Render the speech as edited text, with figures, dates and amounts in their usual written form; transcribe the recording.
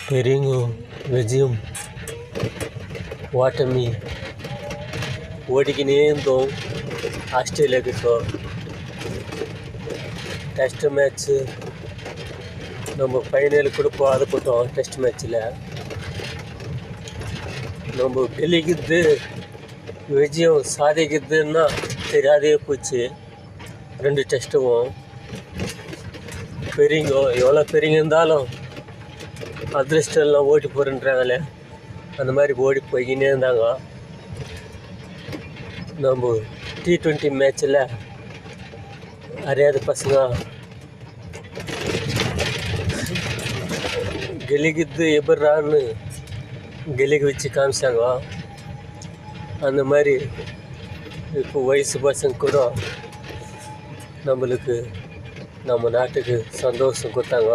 பெரியவங்க விஜயம் ஓட்டமி ஓடிக்கினே இருந்தோம். ஆஸ்திரேலியாவுக்கு டெஸ்ட் மேட்ச்சு நம்ம ஃபைனலுக்கு கூட போட்டோம். டெஸ்ட் மேட்ச்சில் நம்ம கெலிக்குது விஜயம் சாதிக்குதுன்னா தெரியாதே போச்சு. 2 டெஸ்ட்டும் பெரியவங்க எவ்வளோ பெரியவங்க இருந்தாலும் அதிர்ஷ்டம்லாம் ஓடி போகிறேன்றாங்களே, அந்த மாதிரி ஓடி போய்கினே இருந்தாங்க. நம்ம T20 மேட்ச்சில் அறியாத பசங்க கெலிக்குது எப்பட்றான்னு கெலிக்கு வச்சு காமிச்சாங்க. அந்த மாதிரி இப்போ வயசு பசங்க கூட நம்மளுக்கு நம்ம நாட்டுக்கு சந்தோஷம் கொடுத்தாங்க.